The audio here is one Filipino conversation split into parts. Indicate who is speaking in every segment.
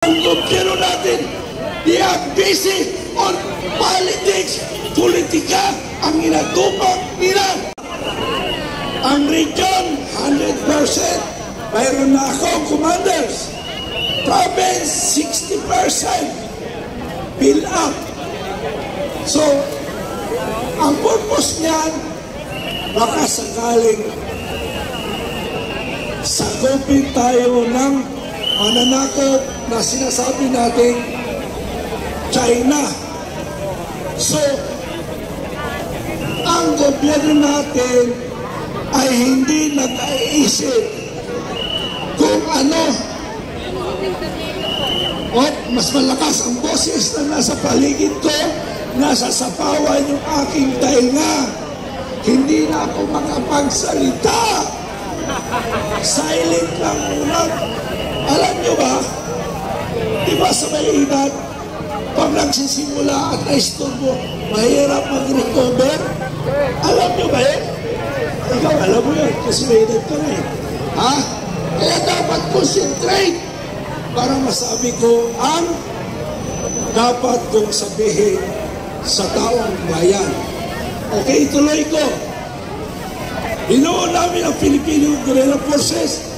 Speaker 1: Ang gobyerno natin, they are busy on politics, politika ang inatupag nila. Ang region, 100%. Mayroon na akong commanders. Province, 60%. Fill up. So, ang purpose niyan, baka sakaling sagupin tayo ng mananakop na sinasabi natin China. So, ang gobyerno natin ay hindi nag-iisip kung ano o mas malakas ang boses na nasa paligid ko, nasa sapawan yung aking tainga. Hindi na ako makapagsalita. Silent lang muna. Alam nyo ba, di ba sa may edad, pag nagsisimula at naisturbo, mahirap mag-recover? Alam nyo ba yun? Ikaw, alam mo yun, kasi may edad ka na eh. Ha? Kaya dapat concentrate para masabi ko ang dapat kong sabihin sa taong bayan. Okay, ituloy ko. Binuo namin ang Filipino Guerrilla Forces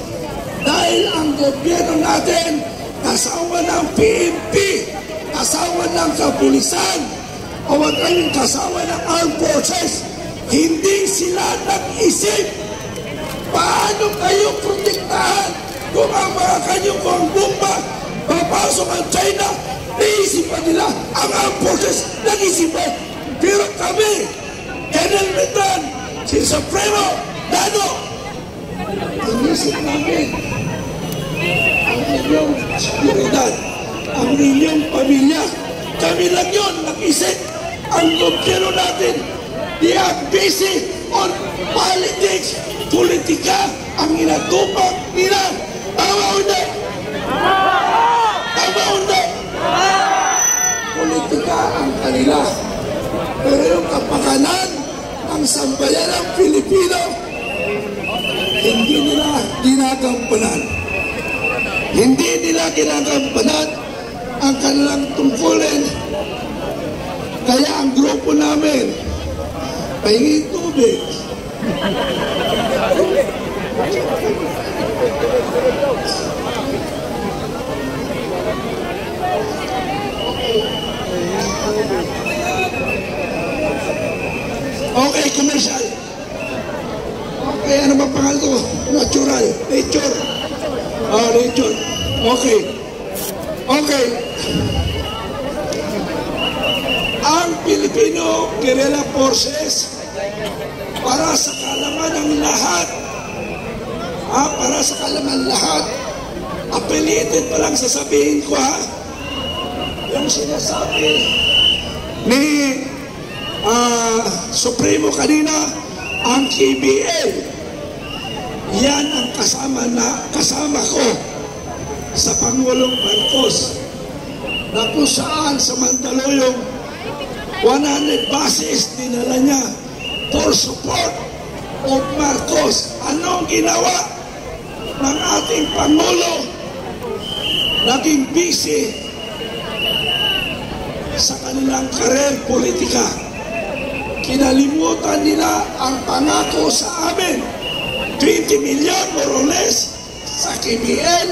Speaker 1: dahil ang gobyerno natin kasama ng PNP, kasama ng kapulisan, o wag kayong kasama ng armed forces. Hindi sila nag-isip paano kayo protektahan kung ang mga kanyang bomba papasok ang China. Naisipan nila ang armed forces, nag-isipan. Pero kami, Colonel Metan, si Supremo, Dano, inisip namin ang inyong seguridad, ang inyong pamilya. Kami lang yun, nag-isip. Ang gobyerno natin, they are busy on politics, politika ang inatupag nila. Tama o hindi? Tama o hindi? Politika ang kanila. Pero yung kapakanan ng sambayan ng Pilipino, hindi nila ginagampanan. Hindi nila ginagampanan ang kanilang tungkulin. Kaya ang grupo namin, pahingin tubig. Okay, commercial. Okay, ano ba pangalan ito? Natural. Nature. Oh, nature. Okay. Okay. Ang Filipino Guerrilla Forces para sa kaalaman ng lahat, para sa kaalaman ng lahat, affiliated pa lang sasabihin ko yung sinasabi ni Supremo kanina, ang KBL, yan ang kasama ko sa Pangulong Marcos, na kung saan sa Mandaluyong 100 bases dinala niya for support of Marcos. Anong ginawa ng ating Pangulo? Naging busy sa kanilang karer politika. Kinalimutan nila ang pangako sa amin. 20 million more or less sa KBL,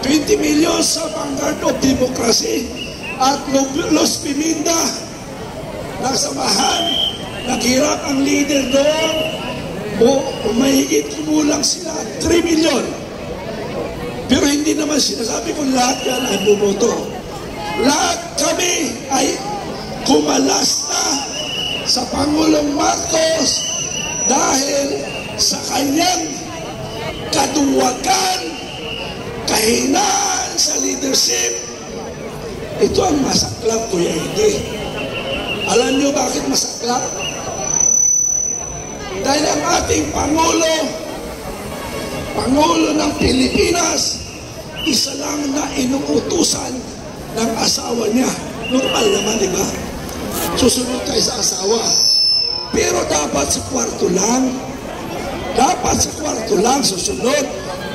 Speaker 1: 20 million sa Vanguard of Democracy, at Los Piminda, nasamahan, naghirap ang leader doon, mahigit kumulang sila 3 million. Pero hindi naman sinasabi kung lahat yan ay bumoto. Lahat kami ay kumalas na sa Pangulong Marcos dahil sa kanyang kaduwagan, kahinaan sa leadership. Ito ang masaklap, Kuya Hindi. Alam niyo bakit masaklap? Dahil ang ating Pangulo ng Pilipinas, isa lang na inuutusan ng asawa niya. Normal naman, di ba? Susunod tayo sa asawa. Pero dapat sa kwarto lang. Dapat sa kwarto lang susunod.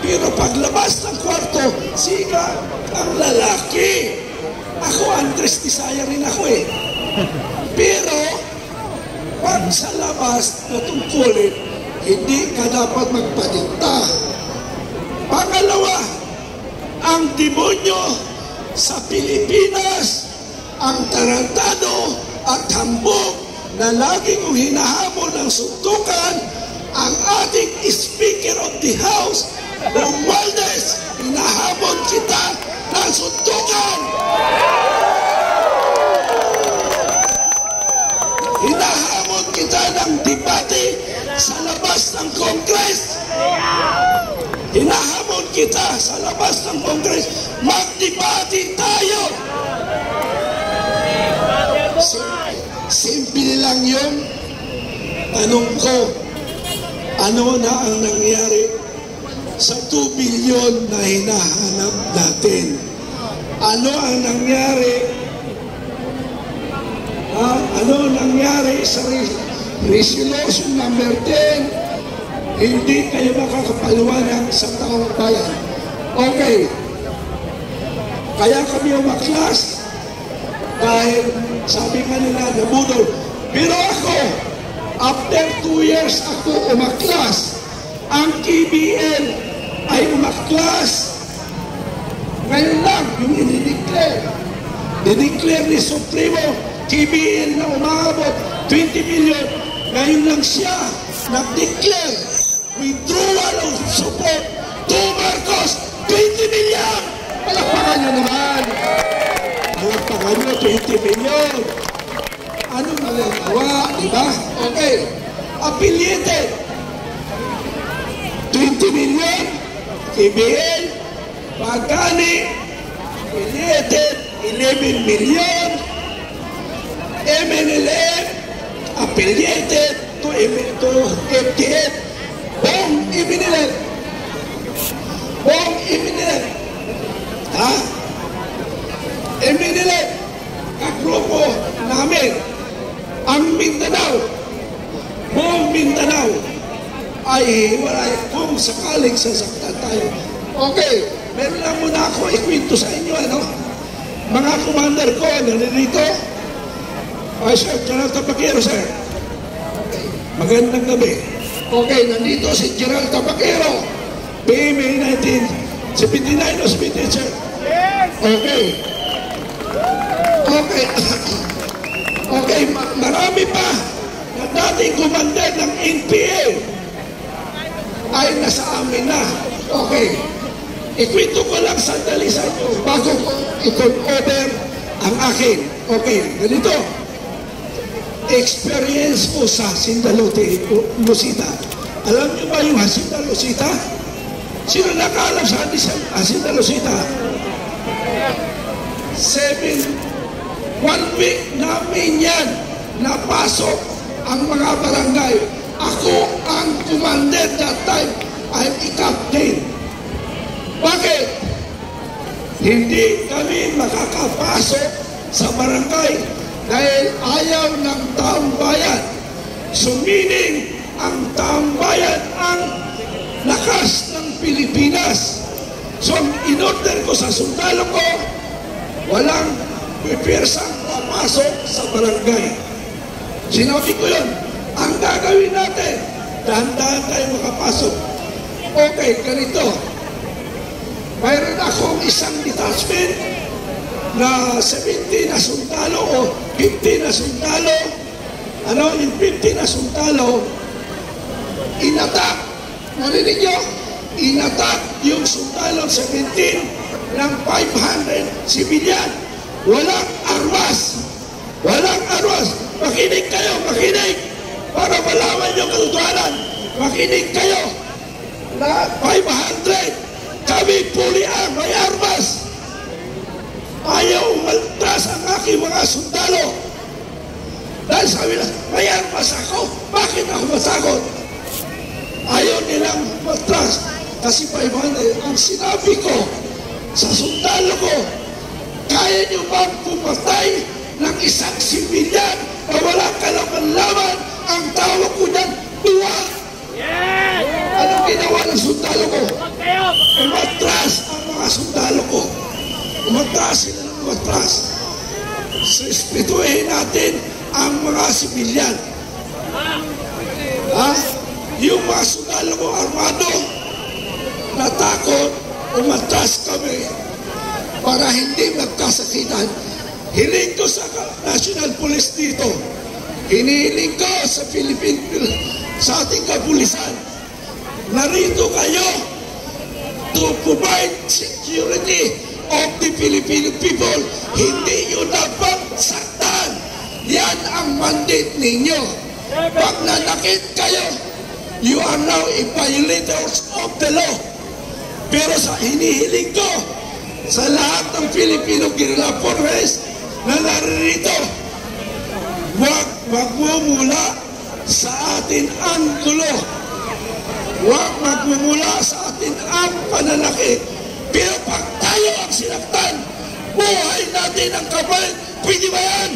Speaker 1: Pero paglabas ng kwarto, siga ang lalaki. Ako, Andres Tisaya rin ako eh. Pero, pag sa labas na tungkulin, hindi ka dapat magpadikta. Pangalawa, ang demonyo sa Pilipinas, ang tarantado at hambog na lagi kong hinahamon ng suntukan, ang ating Speaker of the House, Romualdez, hinahamon kita ng suntukan. Hinahamon kita ng debate sa labas ng Congress. Hinahamon kita sa labas ng Congress. Magdebate tayo. Simple lang yun. Tanong ko, ano na ang nangyari sa 2 billion na hinahanap natin? Ano ang nangyari? Ano nangyari sa resolution number 10? Hindi kayo makakapaliwanag sa taong bayan. Okay. Kaya kami umaklas dahil sabi ka nila nabudol. Pero ako, after 2 years ako umaklas. Ang KBL ay umaklas. Ngayon lang, yung i-declare. I-declare ni Supremo, KBL na umabot 20 million. Ngayon lang siya nag-declare withdrawal of support to Marcos, 20 million. Palakpakan nyo naman. Palakpakan nyo, 20 million. Ano nalagawa, diba? Okay. Affiliated. 20 million. KBL. Pagkani. Affiliated. 11 million. MNLF. Affiliated to FTF. Bong MNLF. Bong MNLF. Ha? MNLF. Kagrupo namin. Ang Mindanao. Buong Mindanao ay hiwalay kung sakaling sasaktan tayo. Okay, meron lang muna ako ikwento sa inyo, ano? Mga commander ko, nandito. Ay, Sir, General Tapaquero, sir. Okay, magandang gabi. Okay, nandito si General Tapaquero. PMA 1979 o 78, sir? Okay. Okay. Okay, marami pa na dating commander ng NPA ay nasa amin na. Okay. Ikwento ko lang sandali sa inyo bago ko i-over ang akin. Okay, ganito. Experience ko sa Sindalote, Lucita. Alam niyo ba yung Hacienda Lucita? Sino nakaalam sa Hacienda Lucita? 1 week namin yan napasok ang mga barangay. Ako ang commander that time. I'm a captain. Bakit? Hindi kami makakapasok sa barangay dahil ayaw ng taong bayan. Sumining ang taong bayan ang lakas ng Pilipinas. So, in-order ko sa sundalo ko, walang pipirsang papasok sa barangay. Sinabi ko yun, ang gagawin natin, dahan-dahan tayo makapasok. Okay, ganito. Mayroon akong isang detachment na 17 na sundalo o 50 na sundalo. Ano, yung 50 na sundalo, inatak. Narinig nyo? Inatak yung sundalo 17 ng 500 civilian. Walang armas. Walang armas. Makinig kayo, makinig. Para malaman yung katotohanan. Makinig kayo. Na 500. Kami pulian, may armas. Ayaw umaltras ang aking mga sundalo. Dahil sabi na, may armas ako. Bakit ako masagot? Ayaw nilang umaltras. Kasi 500. Ang sinabi ko sa sundalo ko, kaya niyo bang pumatay ng isang sibilyan na wala kalaman-laman? Ang tawag ko niyan, duwag. Yes! Anong ginawa ng sundalo ko? Umatras ang mga sundalo ko. Umatras sila ng umatras. Respetuhin natin ang mga sibilyan. Yung mga sundalo ko armado, natakot, umatras kami para hindi magkasakitan. Hiling ko sa National Police dito, hinihiling ko sa sa ating kapulisan, narito kayo to provide security of the Filipino people. Hindi nyo dapat saktan. Yan ang mandate ninyo. Pag nanakit kayo, you are now a violators of the law. Pero sa hinihiling ko sa lahat ng Filipino guerrilla forces na naririto, huwag magmumula sa atin ang gulo. Huwag magmumula sa atin ang pananakit. Pero pag tayo ang sinaktan, buhay natin ang kapalit. Pwede ba yan?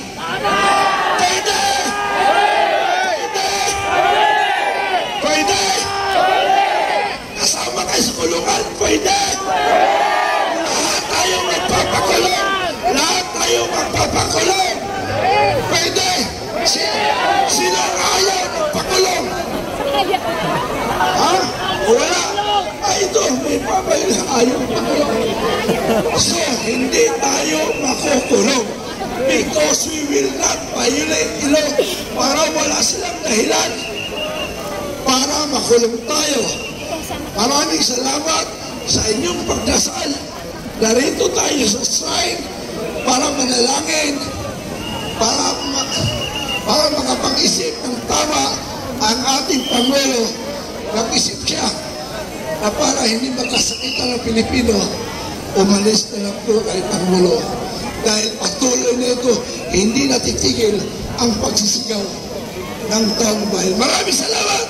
Speaker 1: Pwede! Pwede! Kasama kayo sa kulungan? Pwede! Lahat tayo magpapakulong! Lahat tayo magpapakulong! Pwede! Sila ayaw magpakulong! Ha? Wala! Ito, may papayin ayaw magpakulong. So, hindi tayo makukulong because we will not violate the law para wala silang dahilan para makulong tayo. Maraming salamat sa inyong pagdasal. Narito tayo sa shrine para manalangin, para makapag-isip ng tama ang ating Pangulo. Nag-isip siya na para hindi magkasakitan ng Pilipino, umalis na lang po kay Pangulo. Dahil patuloy na ito, hindi natitigil ang pagsisigaw ng taong bayan. Maraming salamat!